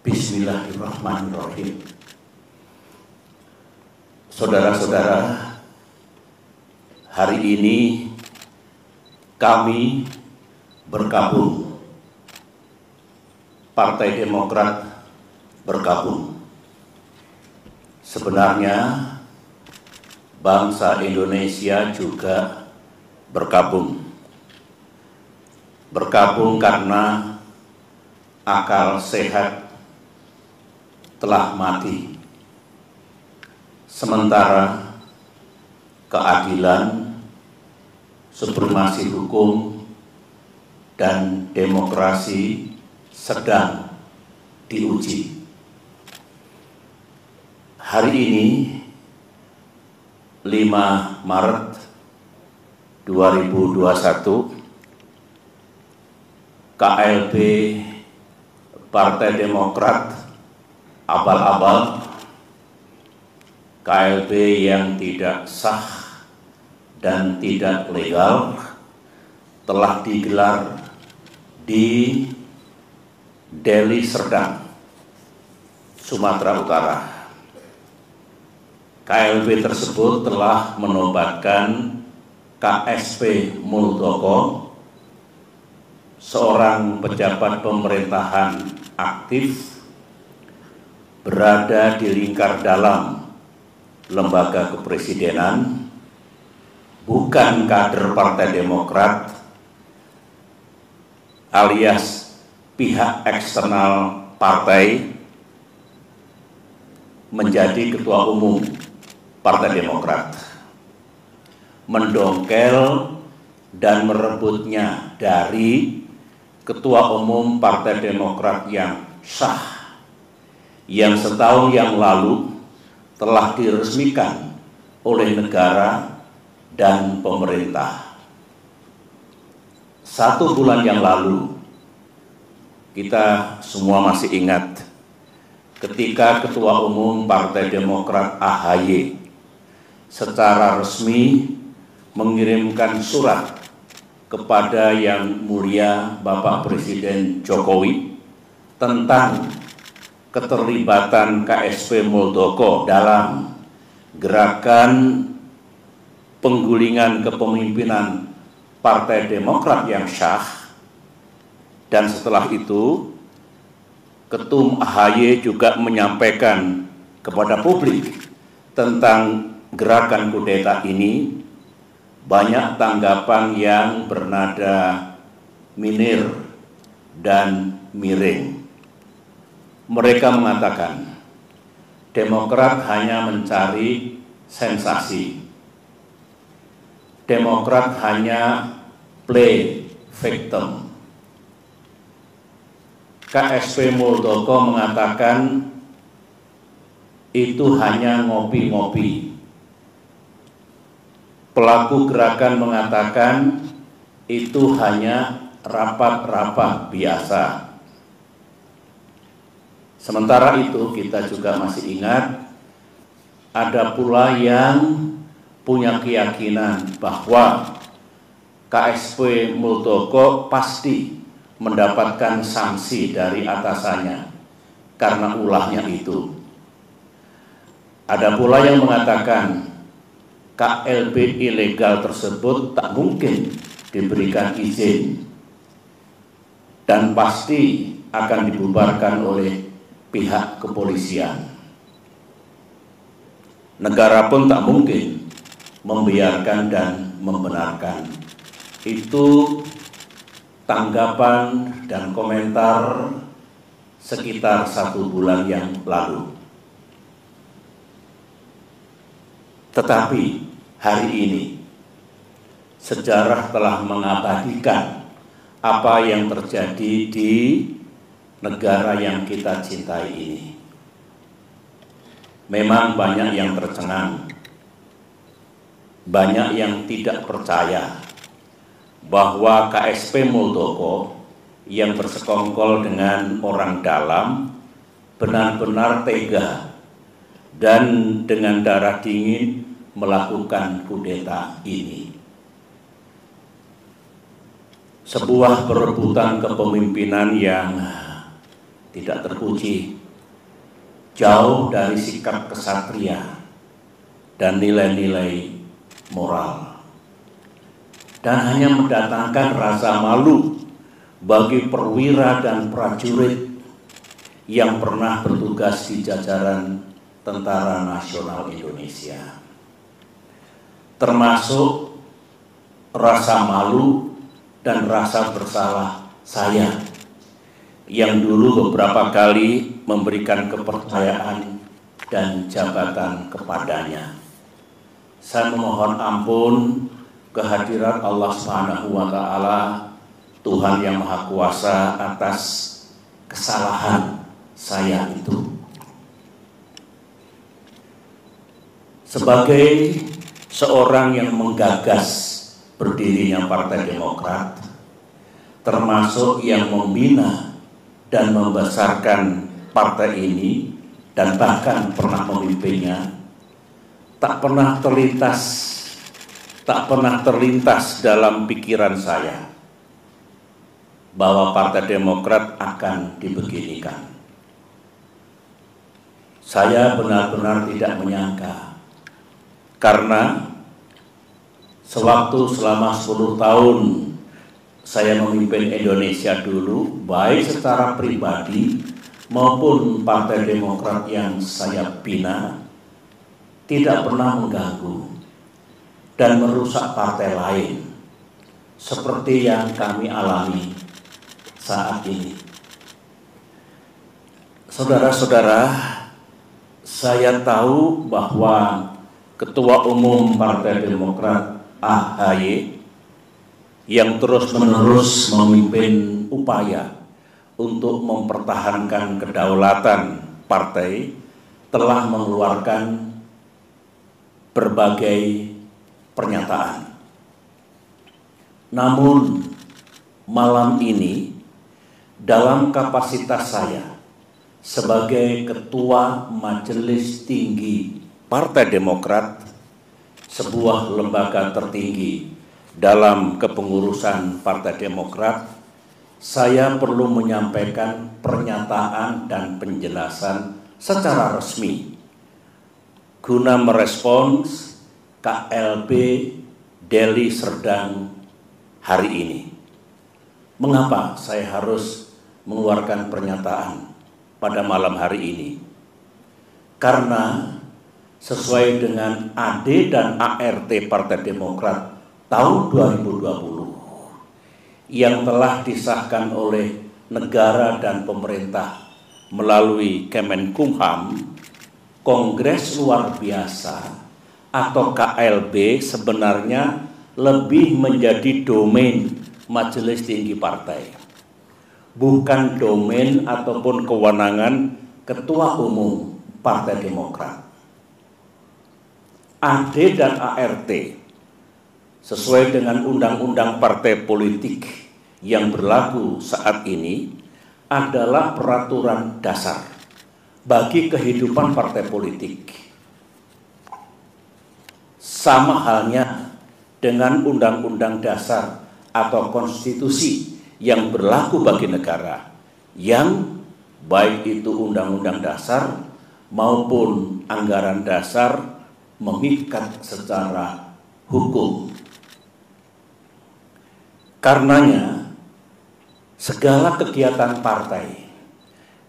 Bismillahirrahmanirrahim. Saudara-saudara, hari ini kami bergabung, Partai Demokrat bergabung. Sebenarnya bangsa Indonesia juga bergabung. Bergabung karena akal sehat telah mati, sementara keadilan, supremasi hukum, dan demokrasi sedang diuji. Hari ini 5 Maret 2021, KLB Partai Demokrat abal-abal, KLB yang tidak sah dan tidak legal, telah digelar di Deli Serdang, Sumatera Utara. KLB tersebut telah menobatkan KSP Muldoko, seorang pejabat pemerintahan aktif berada di lingkar dalam lembaga kepresidenan, bukan kader Partai Demokrat alias pihak eksternal partai, menjadi ketua umum Partai Demokrat, mendongkel dan merebutnya dari ketua umum Partai Demokrat yang sah, yang setahun yang lalu telah diresmikan oleh negara dan pemerintah. 1 bulan yang lalu, kita semua masih ingat ketika ketua umum Partai Demokrat AHY secara resmi mengirimkan surat kepada Yang Mulia Bapak Presiden Jokowi tentang keterlibatan KSP Muldoko dalam gerakan penggulingan kepemimpinan Partai Demokrat yang sah. Dan setelah itu, Ketum AHY juga menyampaikan kepada publik tentang gerakan kudeta ini. Banyak tanggapan yang bernada minir dan miring. Mereka mengatakan Demokrat hanya mencari sensasi. Demokrat hanya play victim. KSP Muldoko mengatakan itu hanya ngopi-ngopi. Pelaku gerakan mengatakan itu hanya rapat-rapat biasa. Sementara itu kita juga masih ingat ada pula yang punya keyakinan bahwa KSP Muldoko pasti mendapatkan sanksi dari atasannya karena ulahnya itu. Ada pula yang mengatakan KLB ilegal tersebut tak mungkin diberikan izin dan pasti akan dibubarkan oleh pihak kepolisian. Negara pun tak mungkin membiarkan dan membenarkan. Itu tanggapan dan komentar sekitar 1 bulan yang lalu. Tetapi hari ini sejarah telah mengabadikan apa yang terjadi di negara yang kita cintai ini. Memang banyak yang tercengang, banyak yang tidak percaya bahwa KSP Muldoko yang bersekongkol dengan orang dalam benar-benar tega dan dengan darah dingin melakukan kudeta ini. Sebuah perebutan kepemimpinan yang tidak terpuji, jauh dari sikap kesatria dan nilai-nilai moral, dan hanya mendatangkan rasa malu bagi perwira dan prajurit yang pernah bertugas di jajaran Tentara Nasional Indonesia. Termasuk rasa malu dan rasa bersalah saya yang dulu beberapa kali memberikan kepercayaan dan jabatan kepadanya. Saya memohon ampun kehadirat Allah Subhanahu wa Ta'ala, Tuhan yang Maha Kuasa, atas kesalahan saya itu. Sebagai seorang yang menggagas berdirinya Partai Demokrat, termasuk yang membina dan membesarkan partai ini dan bahkan pernah memimpinnya, tak pernah terlintas dalam pikiran saya bahwa Partai Demokrat akan dibeginikan. Saya benar-benar tidak menyangka, karena sewaktu selama 10 tahun saya memimpin Indonesia dulu, baik secara pribadi maupun Partai Demokrat yang saya bina, tidak pernah mengganggu dan merusak partai lain seperti yang kami alami saat ini. Saudara-saudara, saya tahu bahwa Ketua Umum Partai Demokrat AHY yang terus-menerus memimpin upaya untuk mempertahankan kedaulatan partai telah mengeluarkan berbagai pernyataan. Namun malam ini dalam kapasitas saya sebagai Ketua Majelis Tinggi Partai Demokrat, sebuah lembaga tertinggi dalam kepengurusan Partai Demokrat, saya perlu menyampaikan pernyataan dan penjelasan secara resmi guna merespons KLB Deli Serdang hari ini. Mengapa saya harus mengeluarkan pernyataan pada malam hari ini? Karena sesuai dengan AD dan ART Partai Demokrat tahun 2020 yang telah disahkan oleh negara dan pemerintah melalui Kemenkumham, Kongres Luar Biasa atau KLB sebenarnya lebih menjadi domain Majelis Tinggi Partai, bukan domain ataupun kewenangan Ketua Umum Partai Demokrat. AD dan ART sesuai dengan undang-undang partai politik yang berlaku saat ini adalah peraturan dasar bagi kehidupan partai politik. Sama halnya dengan undang-undang dasar atau konstitusi yang berlaku bagi negara, yang baik itu undang-undang dasar maupun anggaran dasar mengikat secara hukum. Karenanya, segala kegiatan partai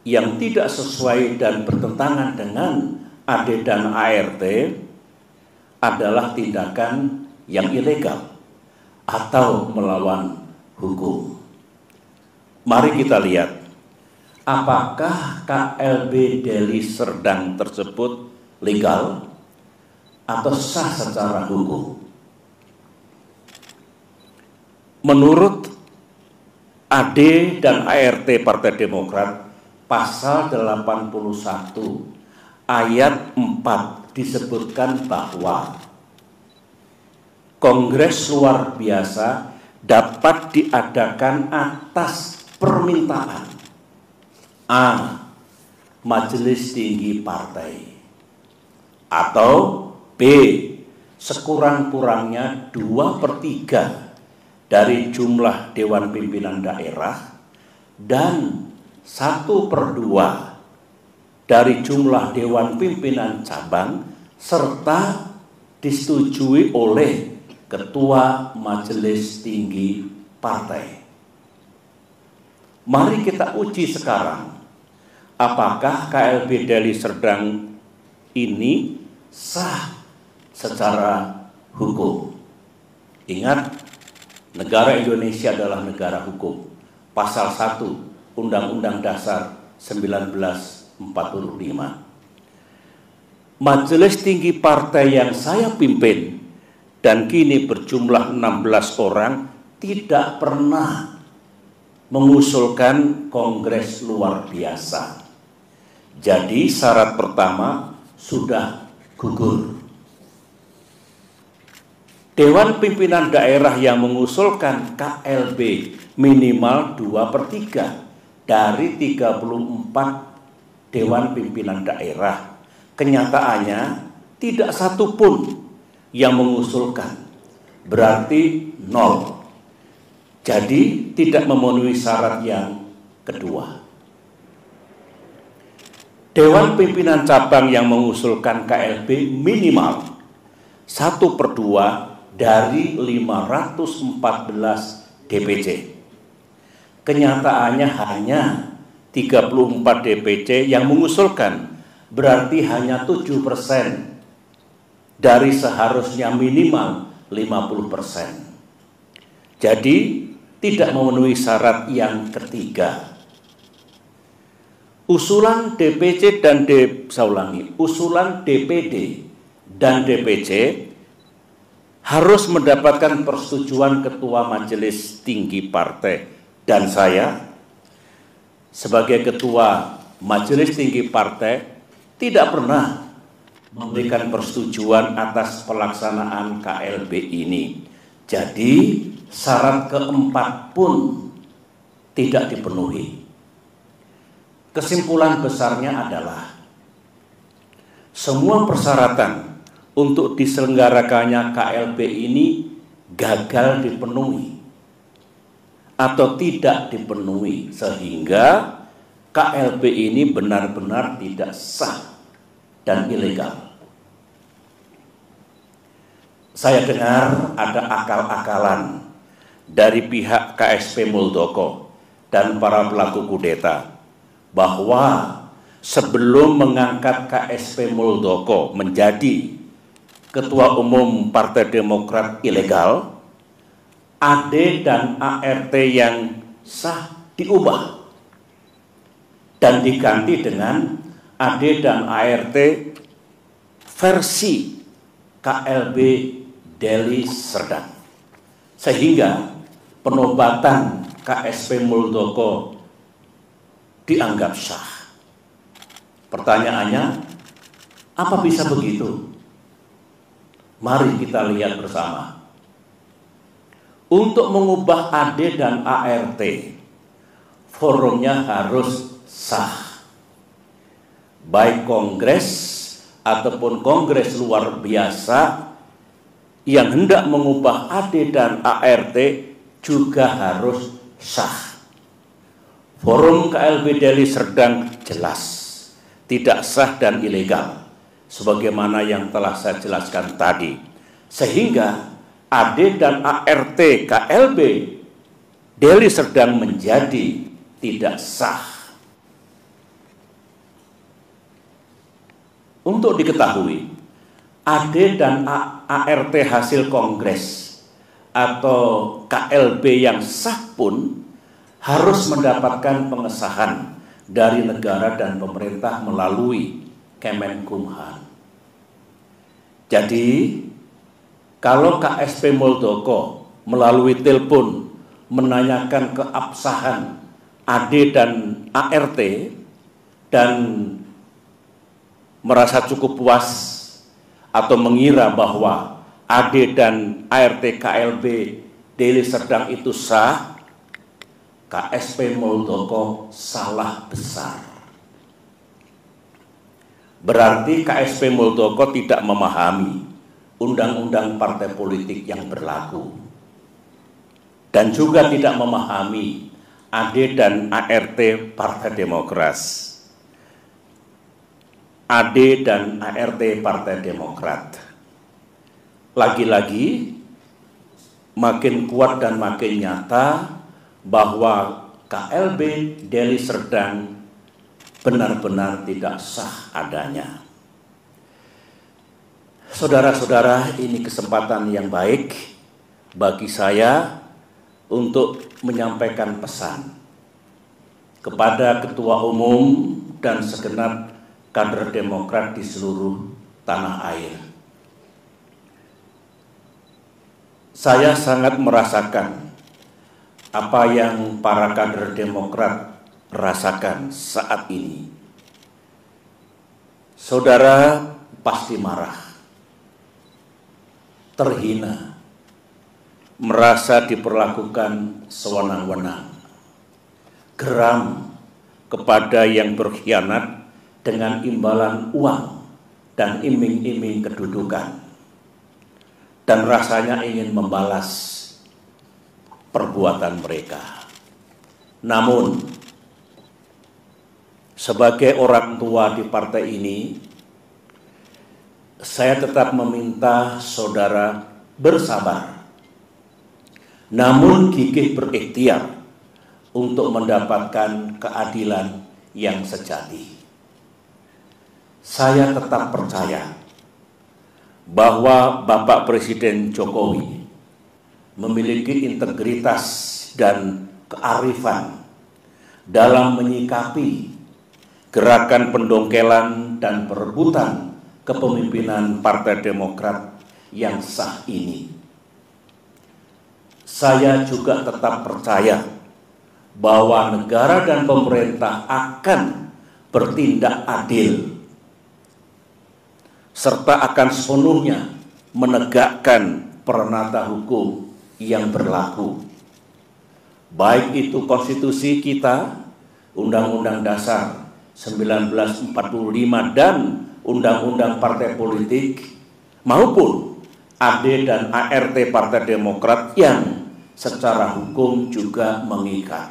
yang tidak sesuai dan bertentangan dengan AD dan ART adalah tindakan yang ilegal atau melawan hukum. Mari kita lihat, apakah KLB Deli Serdang tersebut legal atau sah secara hukum. Menurut AD dan ART Partai Demokrat, pasal 81 ayat 4 disebutkan bahwa Kongres Luar Biasa dapat diadakan atas permintaan A. Majelis Tinggi Partai, atau B. sekurang-kurangnya 2/3 dari jumlah Dewan Pimpinan Daerah dan 1/2 dari jumlah Dewan Pimpinan Cabang serta disetujui oleh Ketua Majelis Tinggi Partai. Mari kita uji sekarang, apakah KLB Deli Serdang ini sah secara hukum. Ingat, negara Indonesia adalah negara hukum. Pasal 1 Undang-Undang Dasar 1945. Majelis Tinggi Partai yang saya pimpin dan kini berjumlah 16 orang tidak pernah mengusulkan kongres luar biasa. Jadi syarat pertama sudah gugur. Dewan Pimpinan Daerah yang mengusulkan KLB minimal 2/3 dari 34 Dewan Pimpinan Daerah. Kenyataannya tidak satu pun yang mengusulkan, berarti 0. Jadi tidak memenuhi syarat yang kedua. Dewan Pimpinan Cabang yang mengusulkan KLB minimal 1/2 dari 514 DPC. Kenyataannya hanya 34 DPC yang mengusulkan, berarti hanya 7% dari seharusnya minimal 50%. Jadi tidak memenuhi syarat yang ketiga. Usulan DPC dan usulan DPD dan DPC harus mendapatkan persetujuan Ketua Majelis Tinggi Partai, dan saya sebagai Ketua Majelis Tinggi Partai tidak pernah memberikan persetujuan atas pelaksanaan KLB ini. Jadi syarat keempat pun tidak dipenuhi. Kesimpulan besarnya adalah semua persyaratan untuk diselenggarakannya KLB ini gagal dipenuhi atau tidak dipenuhi, sehingga KLB ini benar-benar tidak sah dan ilegal. Saya dengar ada akal-akalan dari pihak KSP Muldoko dan para pelaku kudeta bahwa sebelum mengangkat KSP Muldoko menjadi Ketua Umum Partai Demokrat ilegal, AD dan ART yang sah diubah dan diganti dengan AD dan ART versi KLB Deli Serdang, sehingga penobatan KSP Muldoko dianggap sah. Pertanyaannya, apa bisa begitu? Mari kita lihat bersama. Untuk mengubah AD dan ART, forumnya harus sah. Baik kongres ataupun kongres luar biasa yang hendak mengubah AD dan ART juga harus sah. Forum KLB Deli Serdang jelas tidak sah dan ilegal, sebagaimana yang telah saya jelaskan tadi, sehingga AD dan ART KLB Deli Serdang menjadi tidak sah. Untuk diketahui, AD dan ART hasil kongres atau KLB yang sah pun harus mendapatkan pengesahan dari negara dan pemerintah melalui Kemenkumham. Jadi, kalau KSP Muldoko melalui telepon menanyakan keabsahan AD dan ART dan merasa cukup puas atau mengira bahwa AD dan ART KLB Deli Serdang itu sah, KSP Muldoko salah besar. Berarti KSP Muldoko tidak memahami undang-undang partai politik yang berlaku dan juga tidak memahami AD dan ART Partai Demokrat. AD dan ART Partai Demokrat. Lagi-lagi makin kuat dan makin nyata bahwa KLB Deli Serdang benar-benar tidak sah adanya. Saudara-saudara, ini kesempatan yang baik bagi saya untuk menyampaikan pesan kepada Ketua Umum dan segenap kader Demokrat di seluruh tanah air. Saya sangat merasakan apa yang para kader Demokrat rasakan saat ini. Saudara pasti marah, terhina, merasa diperlakukan sewenang-wenang, geram kepada yang berkhianat dengan imbalan uang dan iming-iming kedudukan, dan rasanya ingin membalas perbuatan mereka. Namun, sebagai orang tua di partai ini, saya tetap meminta saudara bersabar, namun gigih berikhtiar untuk mendapatkan keadilan yang sejati. Saya tetap percaya bahwa Bapak Presiden Jokowi memiliki integritas dan kearifan dalam menyikapi gerakan pendongkelan dan perebutan kepemimpinan Partai Demokrat yang sah ini. Saya juga tetap percaya bahwa negara dan pemerintah akan bertindak adil serta akan sepenuhnya menegakkan peranata hukum yang berlaku, baik itu konstitusi kita, Undang-Undang Dasar 1945 dan Undang-Undang Partai Politik, maupun AD dan ART Partai Demokrat yang secara hukum juga mengikat.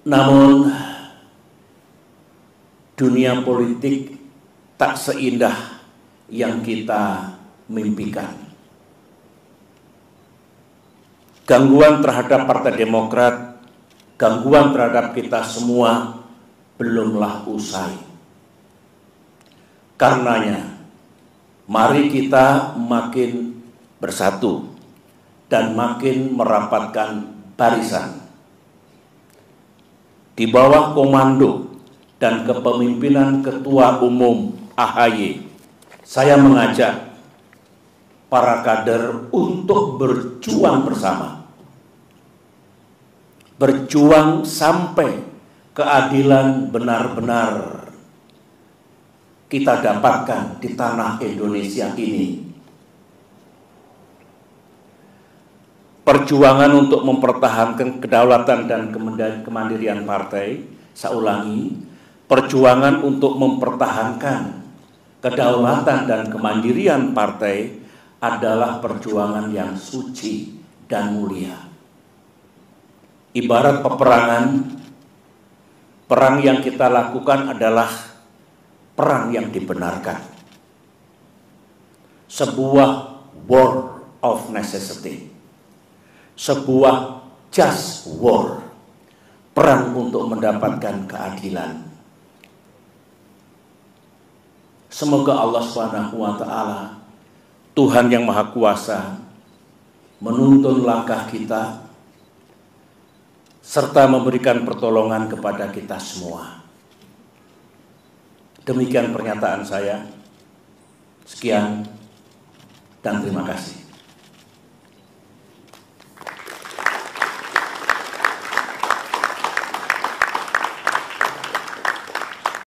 Namun dunia politik tak seindah yang kita mimpikan. Gangguan terhadap Partai Demokrat, gangguan terhadap kita semua belumlah usai. Karenanya, mari kita makin bersatu dan makin merapatkan barisan. Di bawah komando dan kepemimpinan Ketua Umum AHY, saya mengajak para kader untuk berjuang bersama. Berjuang sampai keadilan benar-benar kita dapatkan di tanah Indonesia ini. Perjuangan untuk mempertahankan kedaulatan dan kemandirian partai, saya ulangi, perjuangan untuk mempertahankan kedaulatan dan kemandirian partai adalah perjuangan yang suci dan mulia. Ibarat peperangan, perang yang kita lakukan adalah perang yang dibenarkan. Sebuah war of necessity. Sebuah just war. Perang untuk mendapatkan keadilan. Semoga Allah SWT, Tuhan yang Maha Kuasa, menuntun langkah kita serta memberikan pertolongan kepada kita semua. Demikian pernyataan saya. Sekian dan terima kasih.